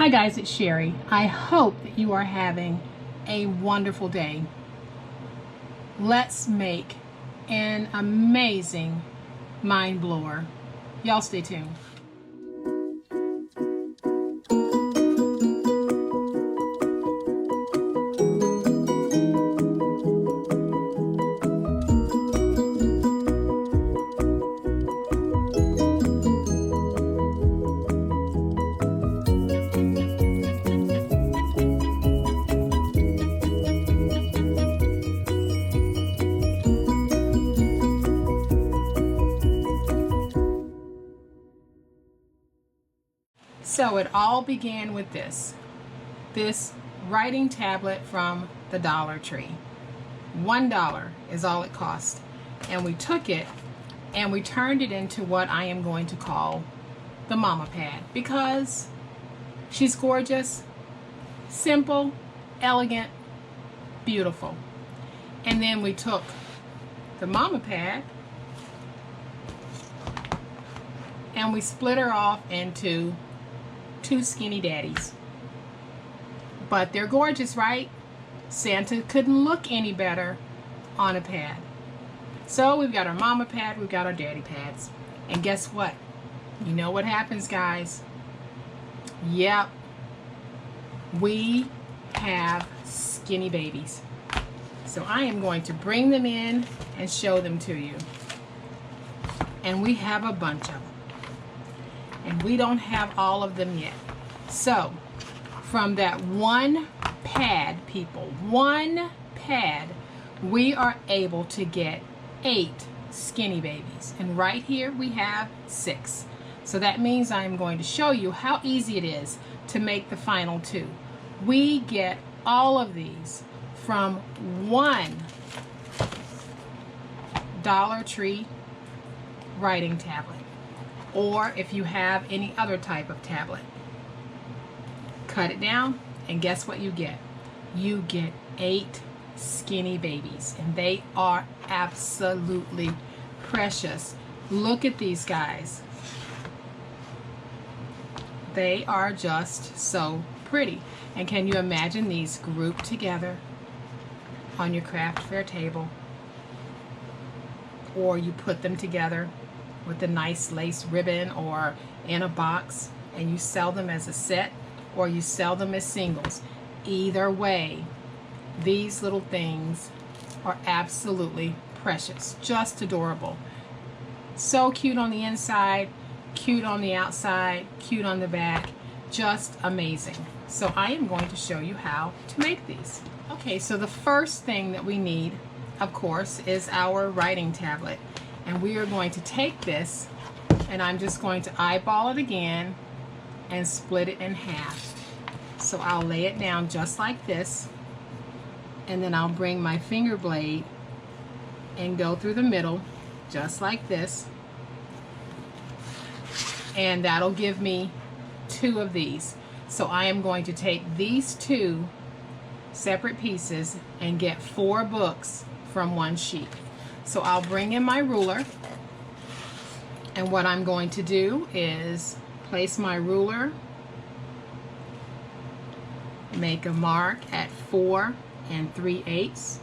Hi guys, it's Sherry. I hope that you are having a wonderful day. Let's make an amazing mind blower. Y'all stay tuned. So it all began with this writing tablet from the Dollar Tree. $1 is all it cost. And we took it and we turned it into what I am going to call the Mama Pad, because she's gorgeous, simple, elegant, beautiful. And then we took the Mama Pad and we split her off into two skinny daddies. But they're gorgeous, right? Santa couldn't look any better on a pad. So we've got our Mama Pad, we've got our Daddy Pads. And guess what? You know what happens, guys? Yep. We have skinny babies. So I am going to bring them in and show them to you. And we have a bunch of them. And we don't have all of them yet. So, from that one pad, people, one pad, we are able to get 8 skinny babies. And right here we have 6. So that means I'm going to show you how easy it is to make the final 2. We get all of these from one Dollar Tree writing tablet. Or if you have any other type of tablet. Cut it down and guess what you get? You get 8 skinny babies, and they are absolutely precious. Look at these guys. They are just so pretty. And can you imagine these grouped together on your craft fair table? Or you put them together with a nice lace ribbon or in a box, and you sell them as a set or you sell them as singles. Either way, these little things are absolutely precious, just adorable. So cute on the inside, cute on the outside, cute on the back, just amazing. So I am going to show you how to make these. Okay, so the first thing that we need, of course, is our writing tablet. And we are going to take this, and I'm just going to eyeball it again and split it in half. So I'll lay it down just like this, and then I'll bring my finger blade and go through the middle just like this, and that'll give me 2 of these. So I am going to take these 2 separate pieces and get 4 books from one sheet. So I'll bring in my ruler, and what I'm going to do is place my ruler, make a mark at 4 3/8,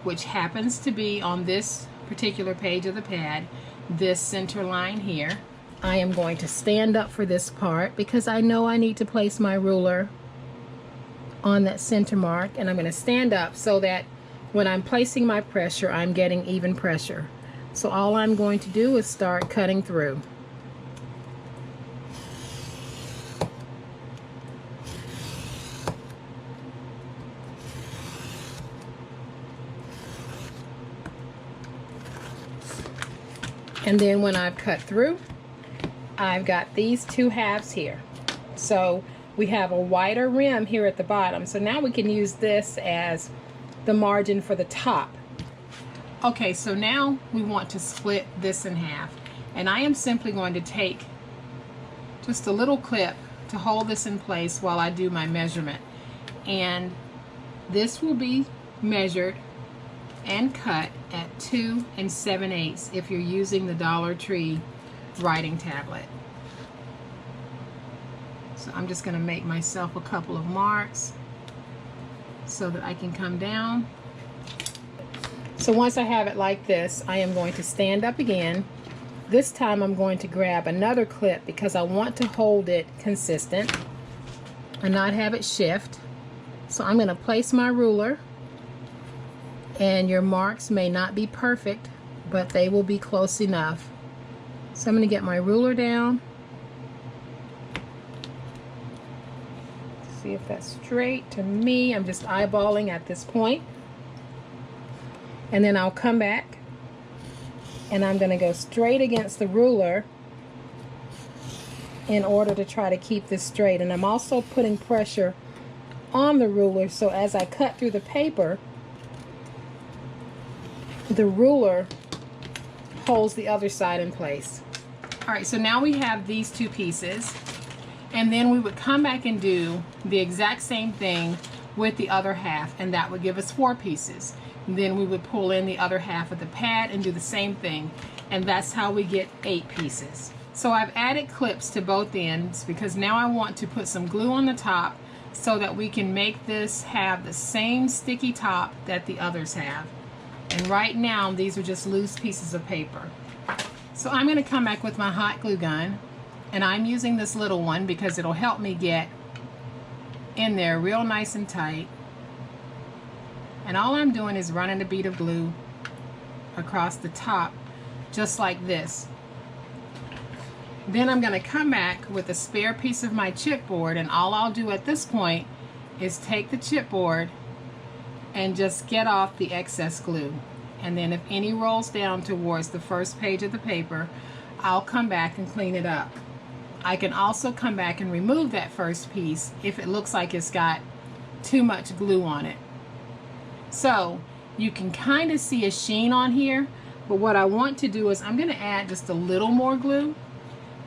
which happens to be on this particular page of the pad, this center line here. I am going to stand up for this part because I know I need to place my ruler on that center mark, and I'm going to stand up so that when I'm placing my pressure, I'm getting even pressure. So all I'm going to do is start cutting through. And then when I've cut through, I've got these 2 halves here. So we have a wider rim here at the bottom. So now we can use this as the margin for the top. Okay, so now we want to split this in half, and I am simply going to take just a little clip to hold this in place while I do my measurement, and this will be measured and cut at 2 7/8 if you're using the Dollar Tree writing tablet. So I'm just going to make myself a couple of marks so that I can come down. So once I have it like this, I am going to stand up again. This time I'm going to grab another clip because I want to hold it consistent and not have it shift. So I'm going to place my ruler, and your marks may not be perfect, but they will be close enough. So I'm going to get my ruler down. See if that's straight. To me, I'm just eyeballing at this point. And then I'll come back and I'm going to go straight against the ruler in order to try to keep this straight. And I'm also putting pressure on the ruler, so as I cut through the paper, the ruler holds the other side in place. Alright, so now we have these two pieces, and then we would come back and do the exact same thing with the other half, and that would give us 4 pieces. And then we would pull in the other half of the pad and do the same thing, and that's how we get 8 pieces. So I've added clips to both ends because now I want to put some glue on the top so that we can make this have the same sticky top that the others have. And right now these are just loose pieces of paper. So I'm going to come back with my hot glue gun, and I'm using this little one because it'll help me get in there real nice and tight. And all I'm doing is running a bead of glue across the top just like this. Then I'm going to come back with a spare piece of my chipboard, and all I'll do at this point is take the chipboard and just get off the excess glue. And then if any rolls down towards the first page of the paper, I'll come back and clean it up. I can also come back and remove that first piece if it looks like it's got too much glue on it. So you can kind of see a sheen on here, but what I want to do is I'm going to add just a little more glue,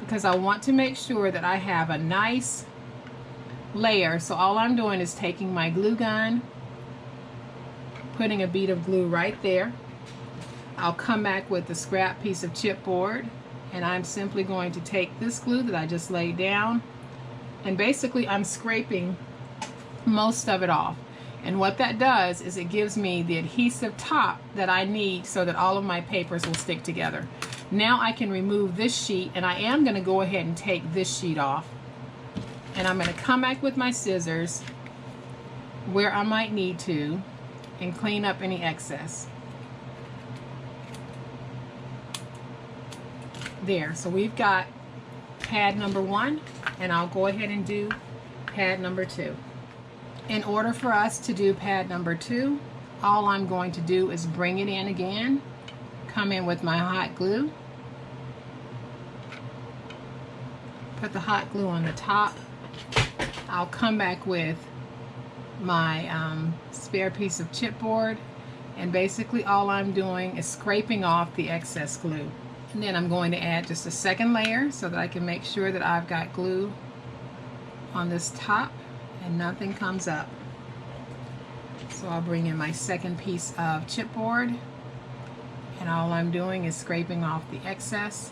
because I want to make sure that I have a nice layer. So all I'm doing is taking my glue gun, putting a bead of glue right there. I'll come back with a scrap piece of chipboard, and I'm simply going to take this glue that I just laid down, and basically I'm scraping most of it off. And what that does is it gives me the adhesive top that I need so that all of my papers will stick together. Now I can remove this sheet, and I am going to go ahead and take this sheet off. And I'm going to come back with my scissors where I might need to and clean up any excess. There, so we've got pad number 1, and I'll go ahead and do pad number 2. In order for us to do pad number 2, all I'm going to do is bring it in again, come in with my hot glue, put the hot glue on the top. I'll come back with my spare piece of chipboard, and basically all I'm doing is scraping off the excess glue. And then I'm going to add just a second layer so that I can make sure that I've got glue on this top and nothing comes up. So I'll bring in my second piece of chipboard, and all I'm doing is scraping off the excess,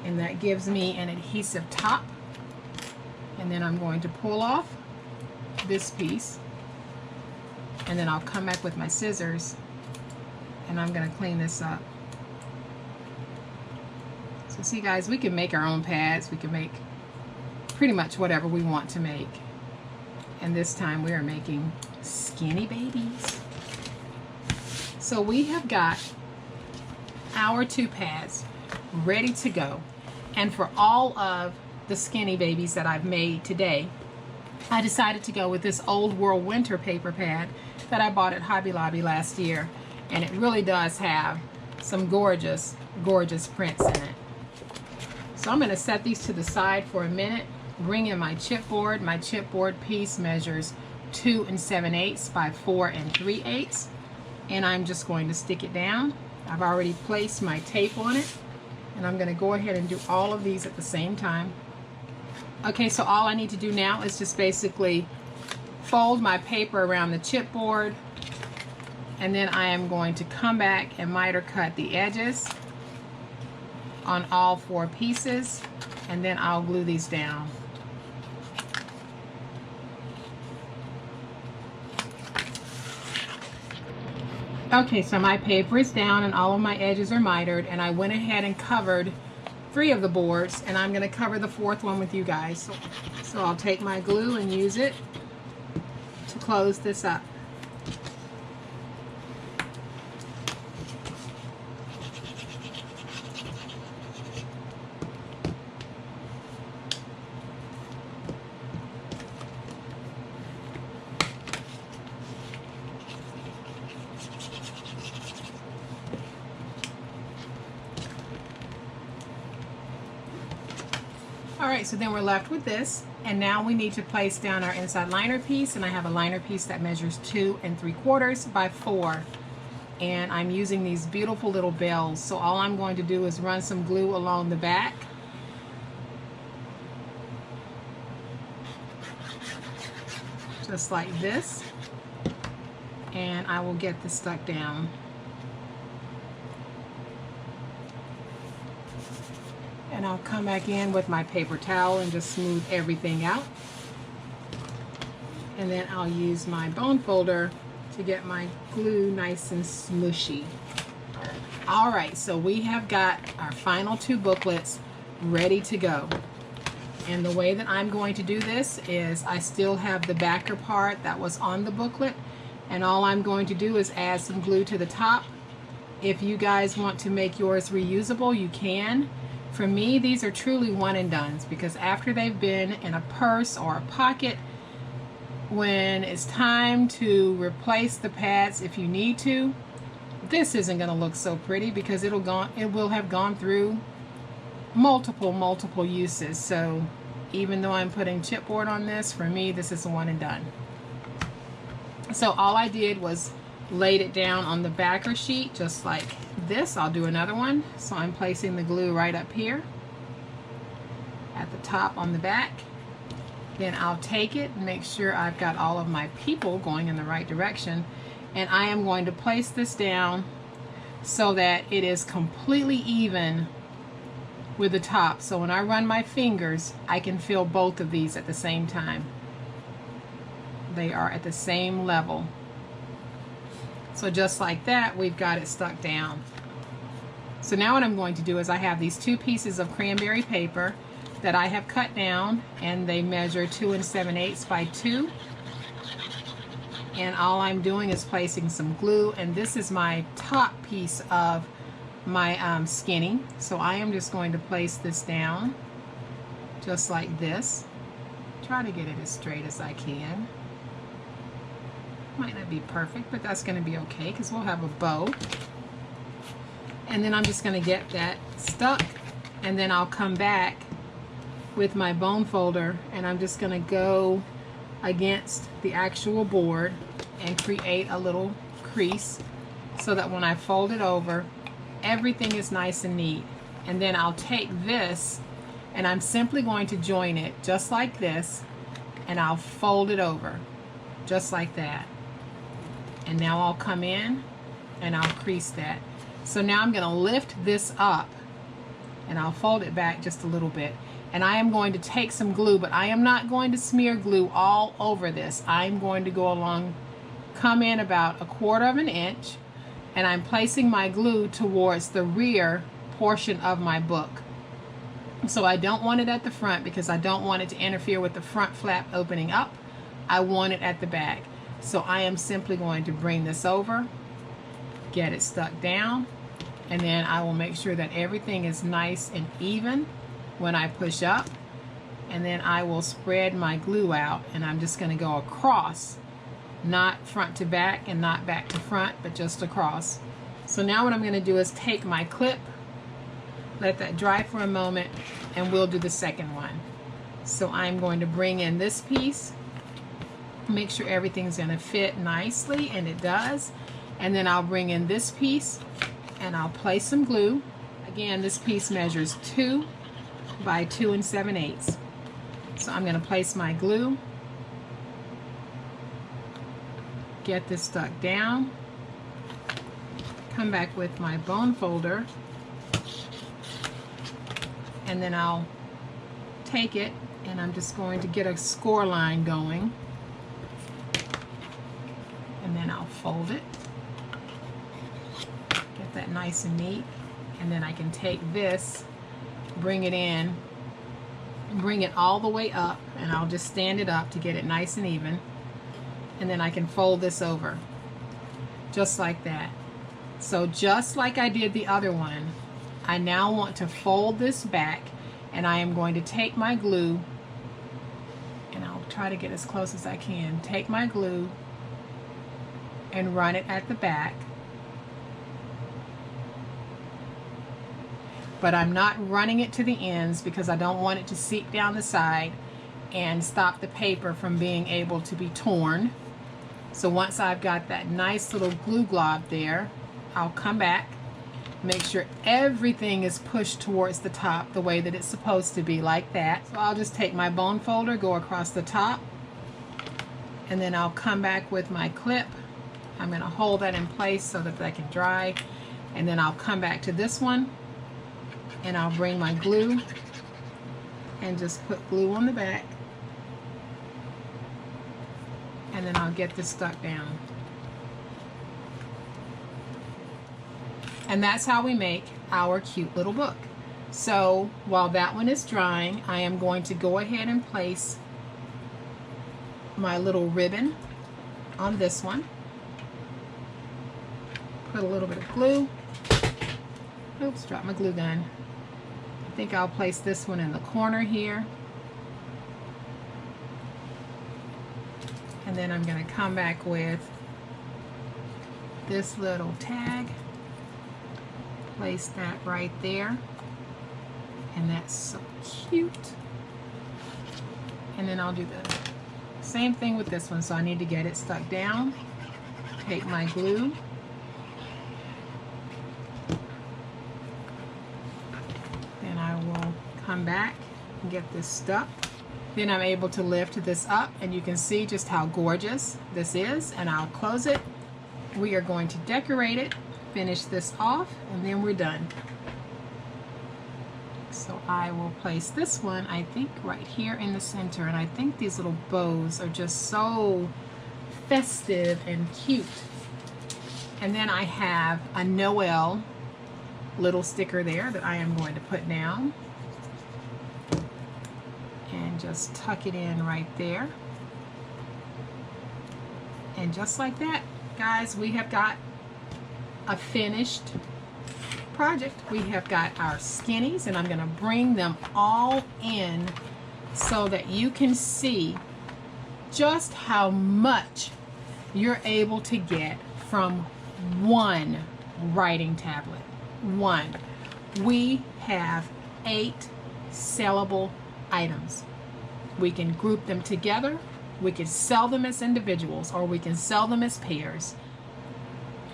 and that gives me an adhesive top. And then I'm going to pull off this piece, and then I'll come back with my scissors and I'm going to clean this up. So see guys, we can make our own pads. We can make pretty much whatever we want to make. And this time we are making skinny babies. So we have got our 2 pads ready to go. And for all of the skinny babies that I've made today, I decided to go with this Old World Winter paper pad that I bought at Hobby Lobby last year. And it really does have some gorgeous, gorgeous prints in it. So I'm going to set these to the side for a minute, bring in my chipboard. My chipboard piece measures 2 7/8 by 4 3/8, and I'm just going to stick it down. I've already placed my tape on it, and I'm going to go ahead and do all of these at the same time. Okay, so all I need to do now is just basically fold my paper around the chipboard, and then I am going to come back and miter cut the edges on all 4 pieces, and then I'll glue these down. Okay, so my paper is down and all of my edges are mitered, and I went ahead and covered 3 of the boards, and I'm going to cover the 4th one with you guys. So I'll take my glue and use it to close this up. Alright, so then we're left with this, and now we need to place down our inside liner piece, and I have a liner piece that measures 2 3/4 by 4, and I'm using these beautiful little bells. So all I'm going to do is run some glue along the back, just like this, and I will get this stuck down. And I'll come back in with my paper towel and just smooth everything out. And then I'll use my bone folder to get my glue nice and smushy. Alright, so we have got our final 2 booklets ready to go. And the way that I'm going to do this is I still have the backer part that was on the booklet, and all I'm going to do is add some glue to the top. If you guys want to make yours reusable, you can. For me, these are truly one and dones, because after they've been in a purse or a pocket, when it's time to replace the pads, if you need to, this isn't going to look so pretty because it will have gone through multiple uses. So even though I'm putting chipboard on this, for me, this is a one and done. So all I did was laid it down on the backer sheet just like this. I'll do another one. So I'm placing the glue right up here at the top on the back. Then I'll take it and make sure I've got all of my people going in the right direction, and I am going to place this down so that it is completely even with the top. So when I run my fingers, I can feel both of these at the same time. They are at the same level. So just like that, we've got it stuck down. So now what I'm going to do is I have these 2 pieces of cranberry paper that I have cut down, and they measure 2 7/8 by 2. And all I'm doing is placing some glue, and this is my top piece of my skinny. So I am just going to place this down just like this. Try to get it as straight as I can. Might not be perfect, but that's going to be okay because we'll have a bow. And then I'm just going to get that stuck, and then I'll come back with my bone folder, and I'm just going to go against the actual board and create a little crease so that when I fold it over, everything is nice and neat. And then I'll take this and I'm simply going to join it just like this, and I'll fold it over just like that. And now I'll come in and I'll crease that. So now I'm going to lift this up and I'll fold it back just a little bit. And I am going to take some glue, but I am not going to smear glue all over this. I'm going to go along, come in about 1/4 of an inch, and I'm placing my glue towards the rear portion of my book. So I don't want it at the front because I don't want it to interfere with the front flap opening up. I want it at the back. So I am simply going to bring this over, get it stuck down, and then I will make sure that everything is nice and even when I push up, and then I will spread my glue out, and I'm just going to go across, not front to back and not back to front, but just across. So now what I'm going to do is take my clip, let that dry for a moment, and we'll do the second one. So I'm going to bring in this piece, make sure everything's going to fit nicely, and it does. And then I'll bring in this piece and I'll place some glue. Again, this piece measures 2 by 2 7/8. So I'm going to place my glue, get this stuck down, come back with my bone folder, and then I'll take it and I'm just going to get a score line going, and then I'll fold it that nice and neat. And then I can take this, bring it in, bring it all the way up, and I'll just stand it up to get it nice and even. And then I can fold this over, just like that. So just like I did the other one, I now want to fold this back, and I am going to take my glue, and I'll try to get as close as I can. Take my glue and run it at the back. But I'm not running it to the ends because I don't want it to seep down the side and stop the paper from being able to be torn. So once I've got that nice little glue glob there, I'll come back, make sure everything is pushed towards the top the way that it's supposed to be, like that. So I'll just take my bone folder, go across the top, and then I'll come back with my clip. I'm going to hold that in place so that that can dry, and then I'll come back to this one, and I'll bring my glue and just put glue on the back, and then I'll get this stuck down. And that's how we make our cute little book. So while that one is drying, I am going to go ahead and place my little ribbon on this one. Put a little bit of glue. Oops, dropped my glue gun. I think I'll place this one in the corner here. And then I'm going to come back with this little tag. Place that right there. And that's so cute. And then I'll do the same thing with this one. So I need to get it stuck down. Take my glue. Then I will come back and get this stuck. Then I'm able to lift this up, and you can see just how gorgeous this is, and I'll close it. We are going to decorate it, finish this off, and then we're done. So I will place this one, I think, right here in the center, and I think these little bows are just so festive and cute. And then I have a Noel little sticker there that I am going to put down. And just tuck it in right there. And just like that, guys, we have got a finished project. We have got our skinnies, and I'm going to bring them all in so that you can see just how much you're able to get from one writing tablet. One. We have 8 sellable items. We can group them together, we can sell them as individuals, or we can sell them as pairs.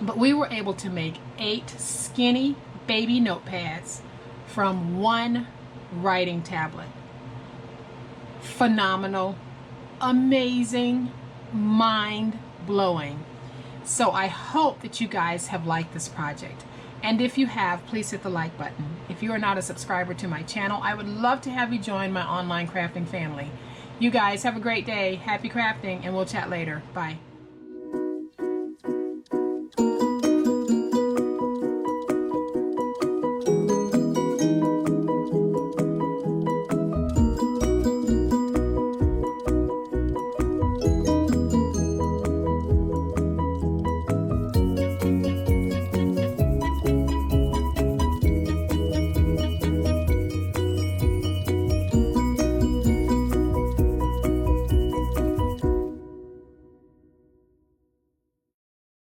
But we were able to make 8 skinny baby notepads from one writing tablet. Phenomenal, amazing, mind-blowing. So I hope that you guys have liked this project. And if you have, please hit the like button. If you are not a subscriber to my channel, I would love to have you join my online crafting family. You guys have a great day. Happy crafting, and we'll chat later. Bye.